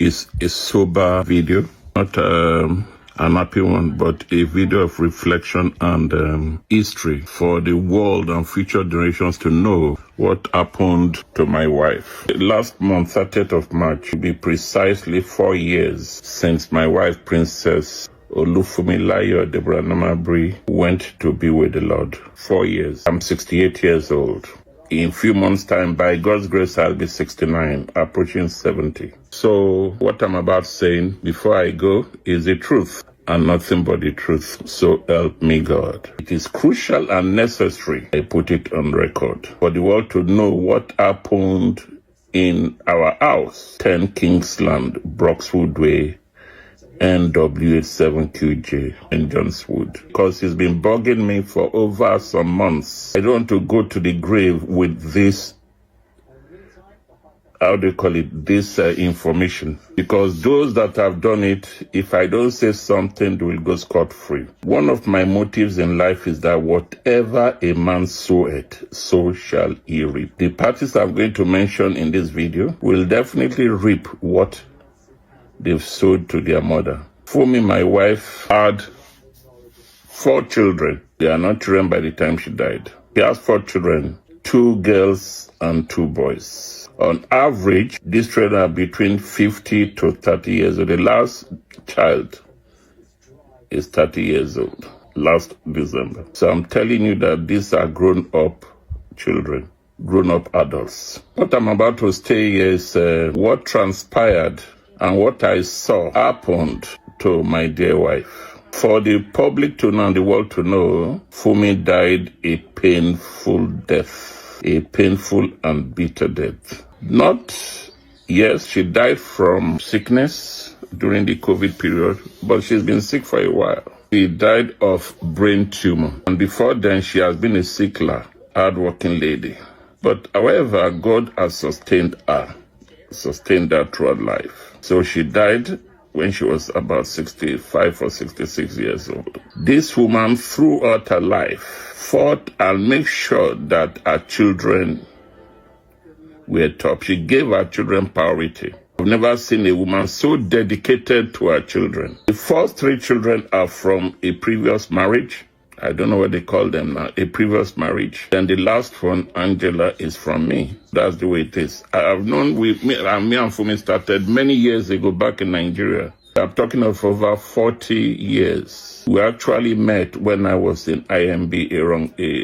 is a sober video, not an happy one, but a video of reflection and history for the world and future generations to know what happened to my wife. Last month, 30th of March, will be precisely 4 years since my wife, Princess Olufumilayo Deborah Namabri, went to be with the Lord. 4 years. I'm 68 years old. In a few months' time, by God's grace, I'll be 69, approaching 70. So what I'm about saying before I go is the truth and nothing but the truth. So help me God. It is crucial and necessary, I put it on record, for the world to know what happened in our house, 10 Kingsland, Broxwood Way, NW87QJ in Johnswood, because he's been bugging me for over some months. I don't want to go to the grave with this, this information, because those that have done it, if I don't say something, they will go scot-free. One of my motives in life is that whatever a man soweth, so shall he reap. The parties I'm going to mention in this video will definitely reap what they've sold to their mother. Fumi, my wife, had 4 children. They are not children by the time she died. She has 4 children, 2 girls and 2 boys. On average, these children are between 50 to 30 years old. The last child is 30 years old, last December. So I'm telling you that these are grown-up children, grown-up adults. What I'm about to say is what transpired and what I saw happened to my dear wife. For the public to know and the world to know, Fumi died a painful death, a painful and bitter death. Yes, she died from sickness during the COVID period, but she's been sick for a while. She died of brain tumor, and before then she has been a sickler, hardworking lady. But however, God has sustained her throughout life. So she died when she was about 65 or 66 years old. This woman, throughout her life, fought and made sure that her children were top. She gave her children priority. I've never seen a woman so dedicated to her children. The first 3 children are from a previous marriage. I don't know what they call them now, a previous marriage. Then the last one, Angela, is from me. That's the way it is. I've known me and Fumi started many years ago back in Nigeria. I'm talking of over 40 years. We actually met when I was in IMB,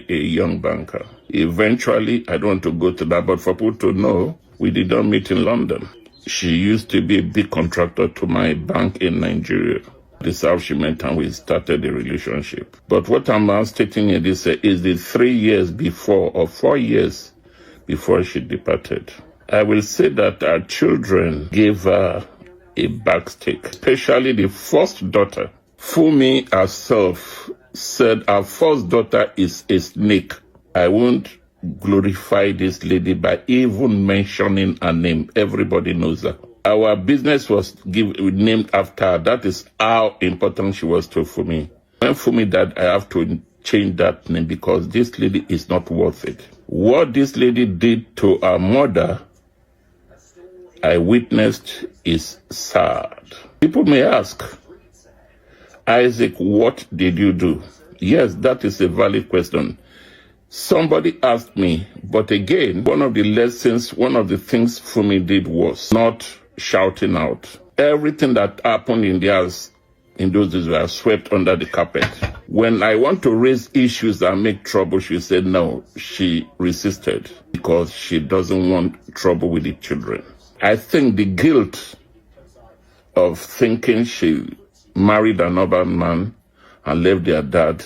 a young banker. Eventually, I don't want to go to that, but for people to know, we did not meet in London. She used to be a big contractor to my bank in Nigeria. This is how she met and we started the relationship. But what I'm now stating here is the 3 years before or 4 years before she departed. I will say that our children gave her a backstake, especially the first daughter. Fumi herself said her first daughter is a snake. I won't glorify this lady by even mentioning her name. Everybody knows her. Our business was named after her. That is how important she was to Fumi. When Fumi died, I have to change that name because this lady is not worth it. What this lady did to her mother, I witnessed, is sad. People may ask, Isaac, what did you do? Yes, that is a valid question. Somebody asked me, but again, one of the things Fumi did was not shouting out. Everything that happened in the house in those days were swept under the carpet. When I want to raise issues and make trouble, she said no. She resisted because she doesn't want trouble with the children. I think the guilt of thinking she married another man and left their dad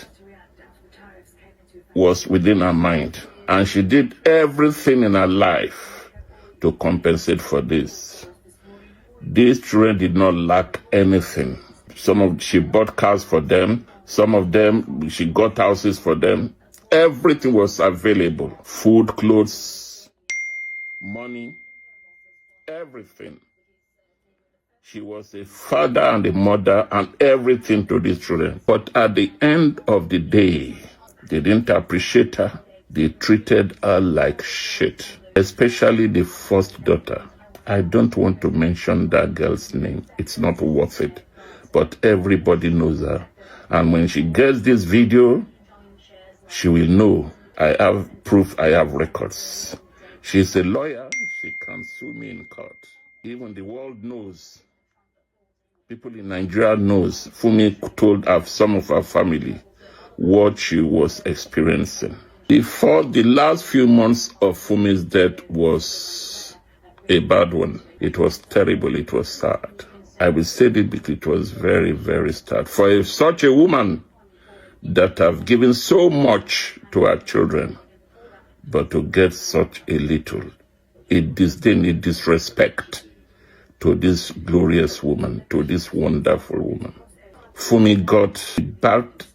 was within her mind. And she did everything in her life to compensate for this. These children did not lack anything. She bought cars for them. Some of them, she got houses for them. Everything was available. Food, clothes, money, everything. She was a father and a mother and everything to these children. But at the end of the day, they didn't appreciate her. They treated her like shit, especially the first daughter. I don't want to mention that girl's name. It's not worth it. But everybody knows her. And when she gets this video, she will know I have proof, I have records. She's a lawyer. She can sue me in court. Even the world knows. People in Nigeria knows. Fumi told some of her family what she was experiencing. Before the last few months of Fumi's death was a bad one. It was terrible. It was sad. I will say it because it was very, very sad. For such a woman that have given so much to her children, but to get such a little, a disdain, a disrespect to this glorious woman, to this wonderful woman. Fumi got the back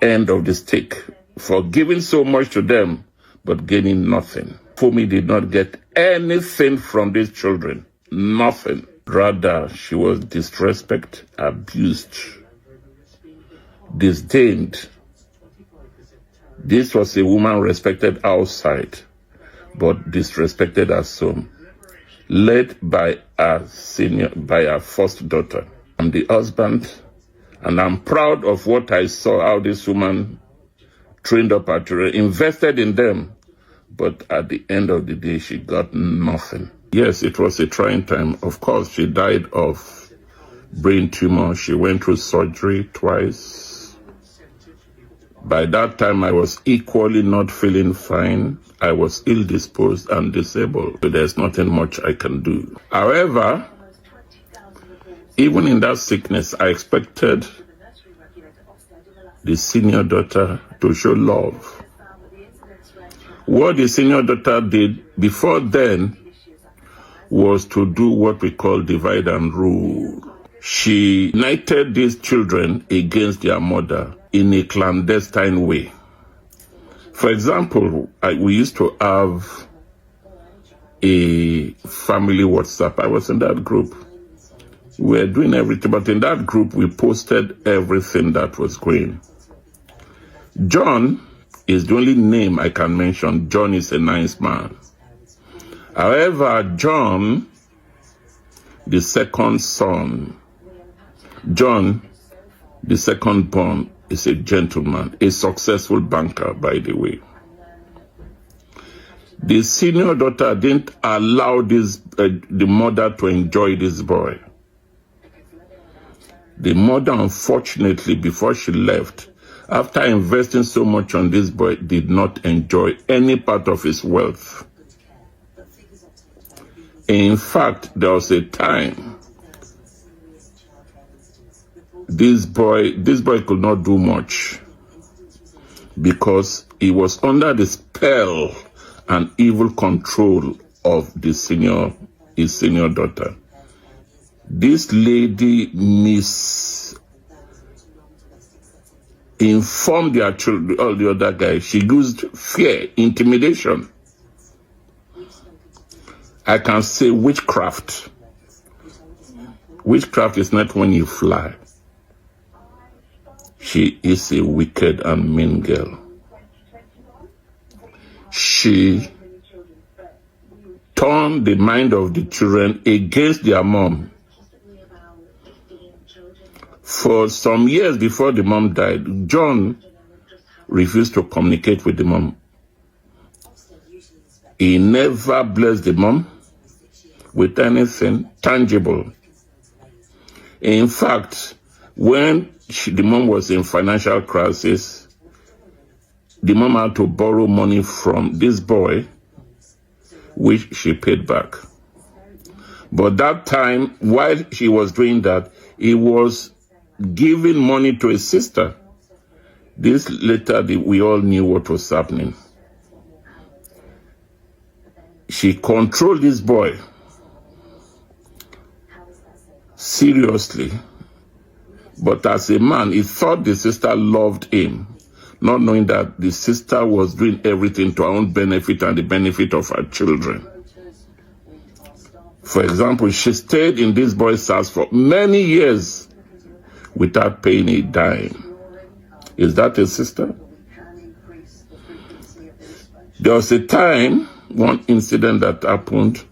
end of the stick for giving so much to them, but gaining nothing. Fumi did not get anything from these children. Nothing. Rather, she was disrespected, abused, disdained. This was a woman respected outside, but disrespected at home, led by her first daughter. I'm the husband, and I'm proud of what I saw, how this woman trained up her children, invested in them, but at the end of the day, she got nothing. Yes, it was a trying time. Of course, she died of brain tumor. She went through surgery twice. By that time, I was equally not feeling fine. I was ill-disposed and disabled. So there's nothing much I can do. However, even in that sickness, I expected the senior daughter to show love. What the senior daughter did before then was to do what we call divide and rule. She united these children against their mother in a clandestine way. For example, we used to have a family WhatsApp. I was in that group. We were doing everything, but in that group, we posted everything that was going. John is the only name I can mention. John is a nice man. However, John, the second son, John, the second born, is a gentleman, a successful banker, by the way. The senior daughter didn't allow the mother to enjoy this boy. The mother, unfortunately, before she left, after investing so much on this boy, did not enjoy any part of his wealth. In fact, there was a time this boy could not do much because he was under the spell and evil control of his senior daughter. This lady misinformed their children, all the other guys. She used fear, intimidation. I can say witchcraft. Witchcraft is not when you fly. She is a wicked and mean girl. She turned the mind of the children against their mom. For some years before the mom died, John refused to communicate with the mom. He never blessed the mom with anything tangible. In fact, when the mom was in financial crisis, the mom had to borrow money from this boy, which she paid back. But that time, while she was doing that, he was giving money to his sister. This later, we all knew what was happening. She controlled this boy seriously. But as a man, he thought the sister loved him, not knowing that the sister was doing everything to her own benefit and the benefit of her children. For example, she stayed in this boy's house for many years without paying a dime. Is that a sister? There was a time, one incident that happened.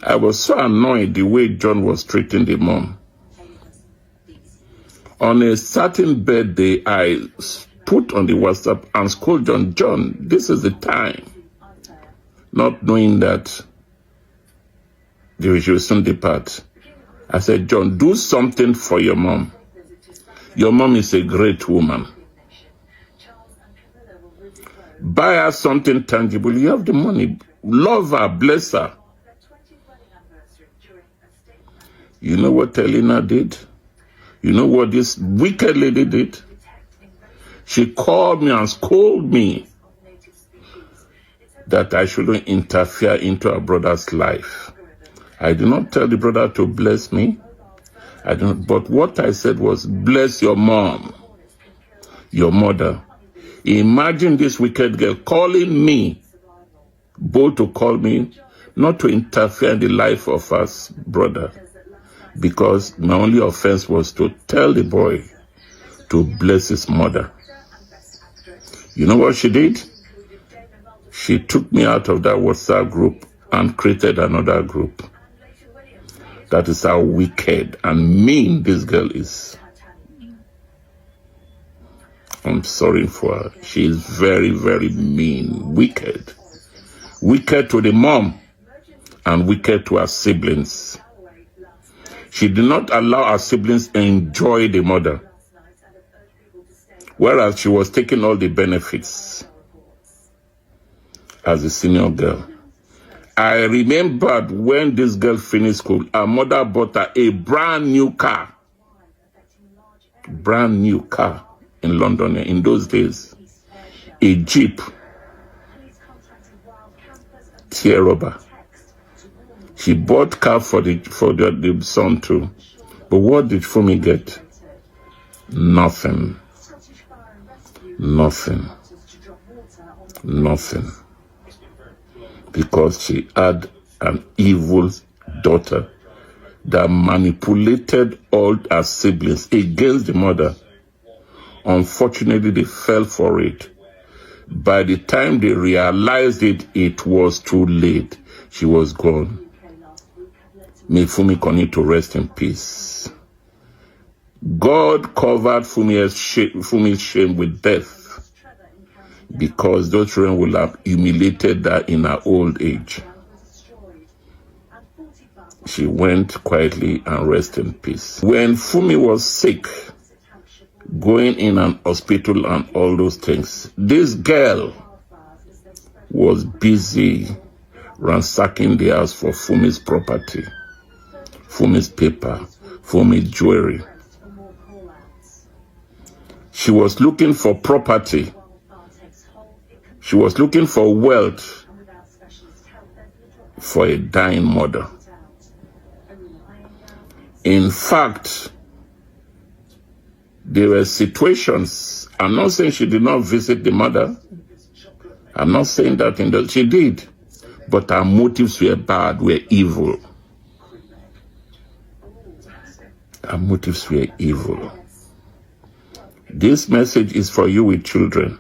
I was so annoyed the way John was treating the mom. On a certain birthday, I put on the WhatsApp and called John, this is the time. Not knowing that they should soon depart. I said, John, do something for your mom. Your mom is a great woman. Buy her something tangible. You have the money. Love her, bless her. You know what Elena did? You know what this wicked lady did? She called me and scolded me that I shouldn't interfere into her brother's life. I did not tell the brother to bless me. But what I said was, bless your mom, your mother. Imagine this wicked girl calling me, both to call me, not to interfere in the life of us brother, because my only offense was to tell the boy to bless his mother. You know what she did? She took me out of that WhatsApp group and created another group. That is how wicked and mean this girl is. I'm sorry for her. She is very, very mean, wicked. Wicked to the mom and wicked to her siblings. She did not allow her siblings to enjoy the mother, whereas she was taking all the benefits as a senior girl. I remembered when this girl finished school, her mother bought her a brand new car. Brand new car in London in those days. A Jeep. Tear rubber. She bought car for the son too. But what did Fumi get? Nothing. Nothing. Nothing. Because she had an evil daughter that manipulated all her siblings against the mother. Unfortunately, they fell for it. By the time they realized it, it was too late. She was gone. May Fumi continue to rest in peace. God covered Fumi's shame with death, because those children will have humiliated her in her old age. She went quietly and rested in peace. When Fumi was sick, going in an hospital and all those things, this girl was busy ransacking the house for Fumi's property, Fumi's paper, Fumi's jewelry. She was looking for property. She was looking for wealth for a dying mother. In fact, there were situations, I'm not saying she did not visit the mother. I'm not saying that she did. But her motives were bad, were evil. Her motives were evil. This message is for you with children.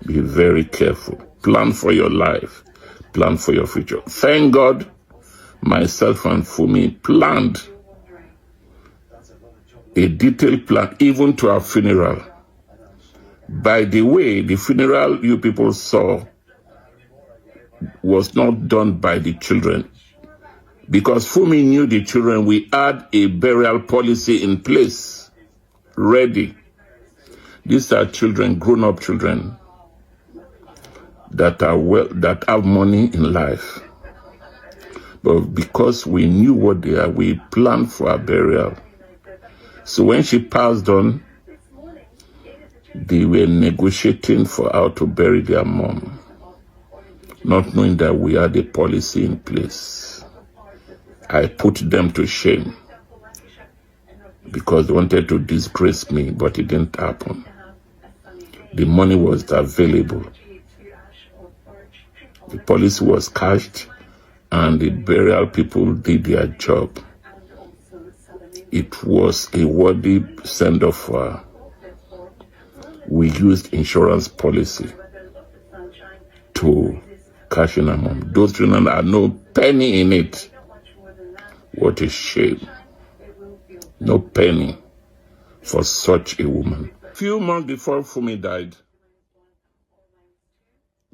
Be very careful. Plan for your life. Plan for your future. Thank God, myself and Fumi planned a detailed plan, even to our funeral. By the way, the funeral you people saw was not done by the children. Because Fumi knew the children, we had a burial policy in place, ready. These are children, grown-up children, that have money in life. But because we knew what they are, we planned for her burial. So when she passed on, they were negotiating for how to bury their mom, not knowing that we had a policy in place. I put them to shame because they wanted to disgrace me, but it didn't happen. The money was available. The policy was cashed, and the burial people did their job. It was a worthy send-off for her. We used insurance policy to cashing her mom. Those children are no penny in it. What a shame. No penny for such a woman. Few months before Fumi died,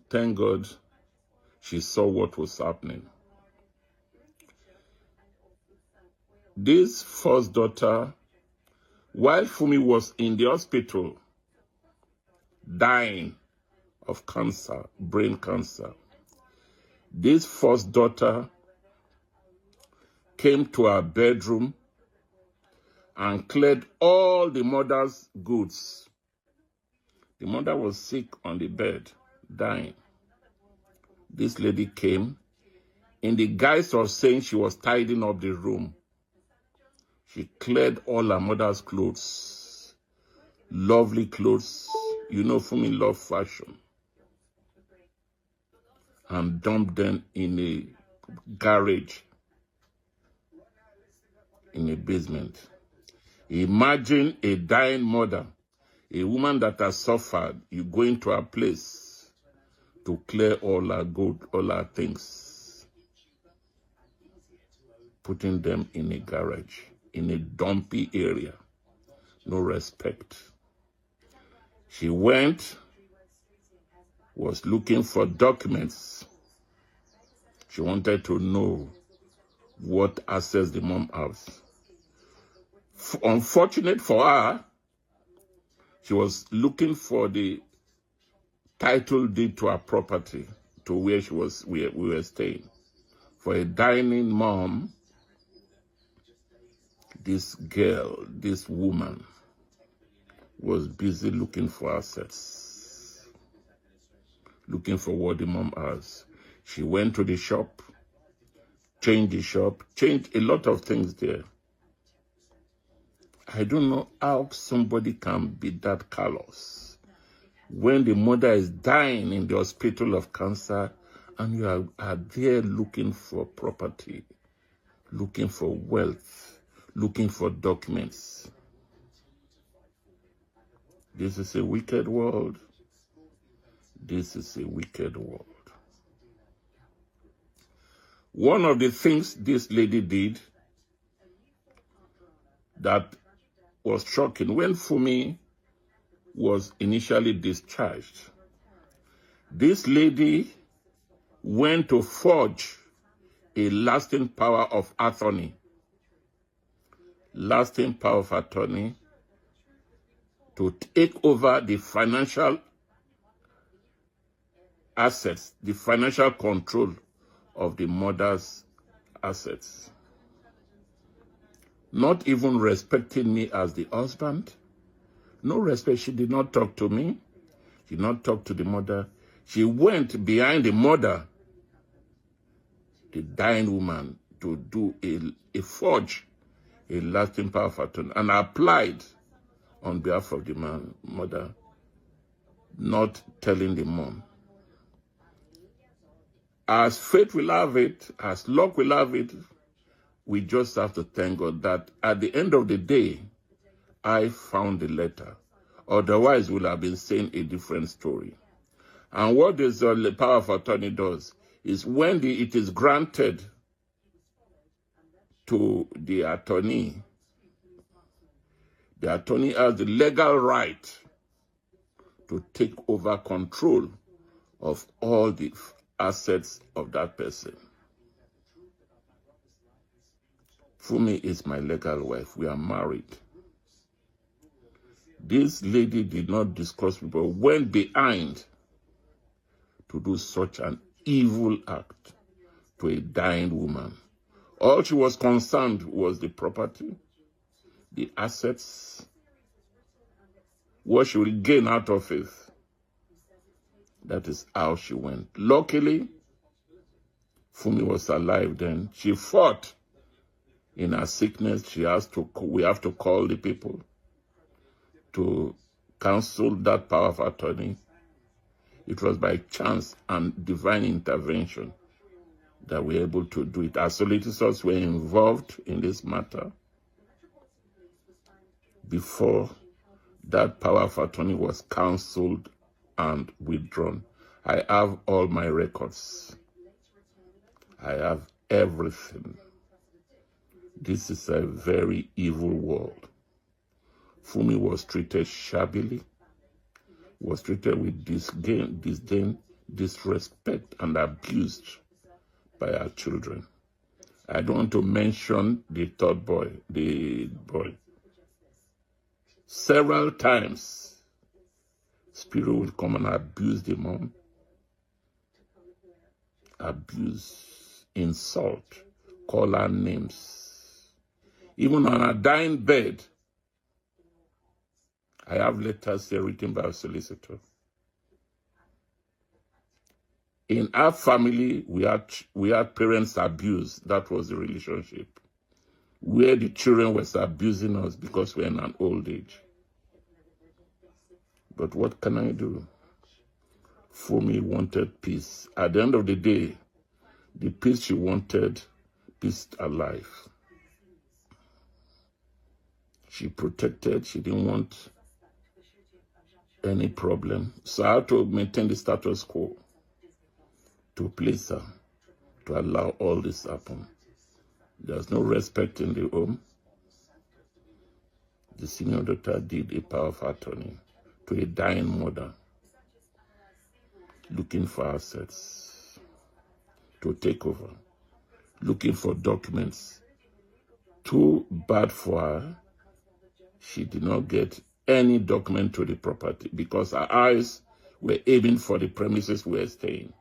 thank God she saw what was happening. This first daughter, while Fumi was in the hospital, dying of cancer, brain cancer, this first daughter came to her bedroom and cleared all the mother's goods. The mother was sick on the bed, dying. This lady came in the guise of saying she was tidying up the room. She cleared all her mother's clothes, lovely clothes. You know, Fumi loved fashion. And dumped them in a garage, in a basement. Imagine a dying mother, a woman that has suffered. You go into a place to clear all her good, all her things, putting them in a garage, in a dumpy area. No respect. She went, was looking for documents. She wanted to know what assets the mom has. Unfortunate for her, she was looking for the title deed to her property, to where we were staying. For a dying mom, this girl, this woman, was busy looking for assets, looking for what the mom has. She went to the shop, changed the shop, changed a lot of things there. I don't know how somebody can be that callous when the mother is dying in the hospital of cancer and you are there looking for property, looking for wealth, looking for documents. This is a wicked world. This is a wicked world. One of the things this lady did that was shocking, when Fumi was initially discharged, this lady went to forge a lasting power of attorney. Lasting power of attorney to take over the financial assets, the financial control of the mother's assets. Not even respecting me as the husband. No respect. She did not talk to me. She did not talk to the mother. She went behind the mother, the dying woman, to do a forge, a lasting power of attorney, and applied on behalf of the mother, not telling the mom. As fate will have it, as luck will have it, we just have to thank God that at the end of the day, I found the letter. Otherwise, we'll have been saying a different story. And what this power of attorney does is when it is granted to the attorney has the legal right to take over control of all the assets of that person. Fumi is my legal wife. We are married. This lady did not discuss people, went behind to do such an evil act to a dying woman. All she was concerned was the property, the assets, what she will gain out of it. That is how she went. Luckily, Fumi was alive then. She fought in her sickness. We have to call the people to cancel that power of attorney. It was by chance and divine intervention that we were able to do it. Our solicitors were involved in this matter before that power of attorney was cancelled and withdrawn. I have all my records. I have everything. This is a very evil world. Fumi was treated shabbily, was treated with disdain, disrespect, and abused by our children. I don't want to mention the third boy, Several times, Spirit will come and abuse the mom, abuse, insult, call her names. Even on her dying bed, I have letters there written by a solicitor. In our family, we had parents abuse. That was the relationship, where the children were abusing us because we're in an old age. But what can I do? Fumi wanted peace. At the end of the day, the peace she wanted, peace alive. She protected. She didn't want any problem. So I had to maintain the status quo to please her, to allow all this happen. There's no respect in the home. The senior daughter did a power of attorney to a dying mother, looking for assets to take over, looking for documents. Too bad for her, she did not get any document to the property because her eyes were aiming for the premises we were staying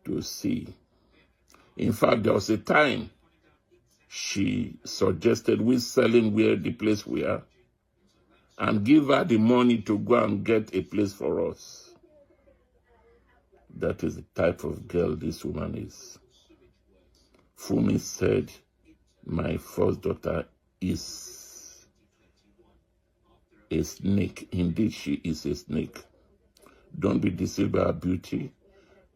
to see. In fact, there was a time she suggested we selling where the place we are and give her the money to go and get a place for us. That is the type of girl this woman is. Fumi said, my first daughter is a snake. Indeed, she is a snake. Don't be deceived by her beauty.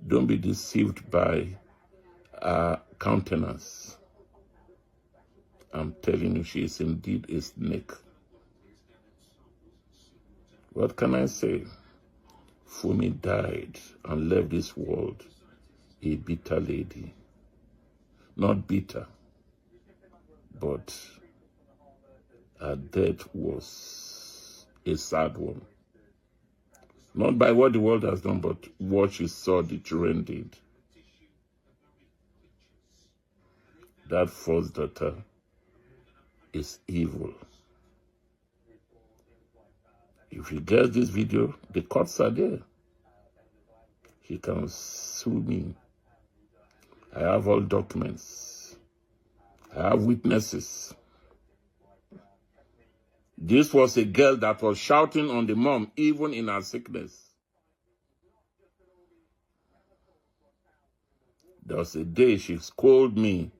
Don't be deceived by her countenance. I'm telling you, she is indeed a snake. What can I say? Fumi died and left this world a bitter lady. Not bitter, but her death was a sad one. Not by what the world has done, but what she saw the children did. That first daughter is evil. If he gets this video, the courts are there. He can sue me. I have all documents. I have witnesses. This was a girl that was shouting on the mom, even in her sickness. There was a day she scolded me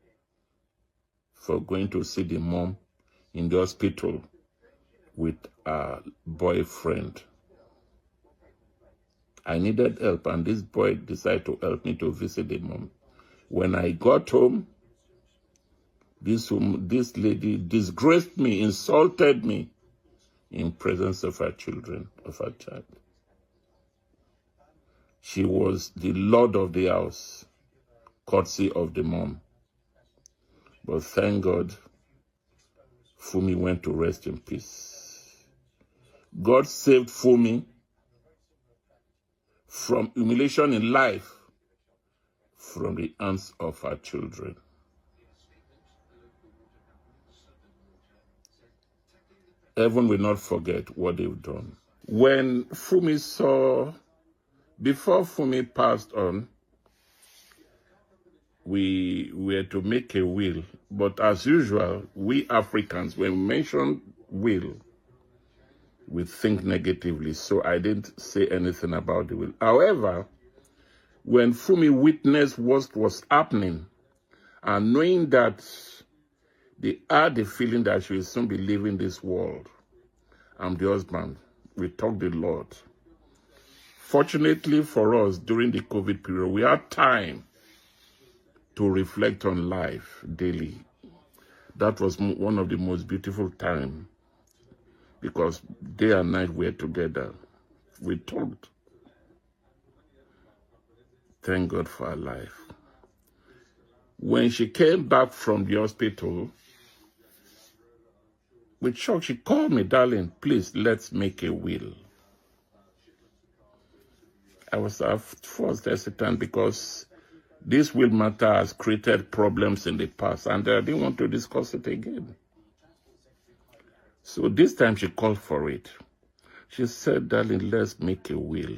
for going to see the mom in the hospital with her boyfriend. I needed help, and this boy decided to help me to visit the mom. When I got home, this lady disgraced me, insulted me in presence of her children, of her child. She was the lord of the house, courtesy of the mom. But thank God, Fumi went to rest in peace. God saved Fumi from humiliation in life, from the hands of her children. Heaven will not forget what they've done. When Fumi saw, before Fumi passed on, we were to make a will. But as usual, we Africans, when we mention will, we think negatively. So I didn't say anything about the will. However, when Fumi witnessed what was happening, and knowing that they had the feeling that she will soon be leaving this world, I'm the husband, we talked the Lord. Fortunately for us, during the COVID period, we had time to reflect on life daily. That was one of the most beautiful times, because day and night we were together. We talked. Thank God for her life. When she came back from the hospital, with shock, she called me, darling, please, let's make a will. I was at first hesitant because this will matter has created problems in the past, and I didn't want to discuss it again. So this time she called for it. She said, darling, let's make a will.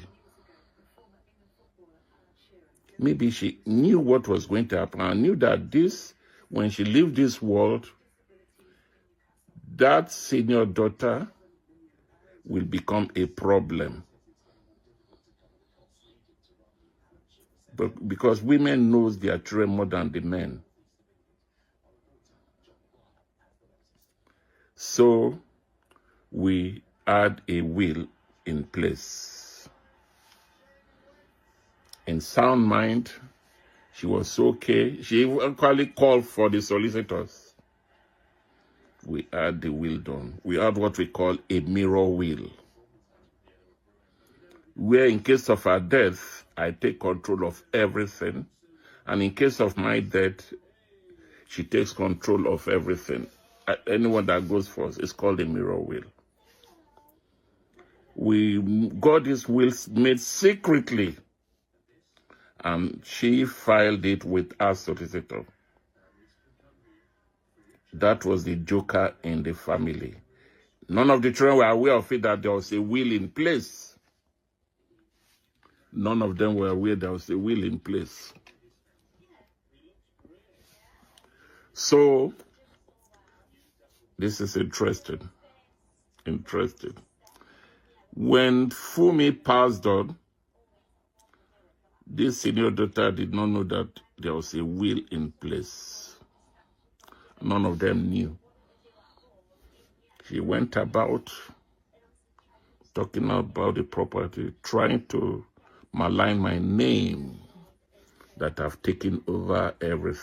Maybe she knew what was going to happen. I knew that when she left this world, that senior daughter will become a problem. But because women knows their children more than the men. So we had a will in place. In sound mind, she was okay. She actually called for the solicitors. We had the will done. We had what we call a mirror will, where in case of her death, I take control of everything. And in case of my death, she takes control of everything. Anyone that goes first is called a mirror will. We got this will made secretly, and she filed it with our solicitor. That was the joker in the family. None of the children were aware of it, that there was a will in place. None of them were aware there was a will in place. So, this is interesting. When Fumi passed on, this senior daughter did not know that there was a will in place. None of them knew. She went about talking about the property, trying to malign my name, that I've taken over everything.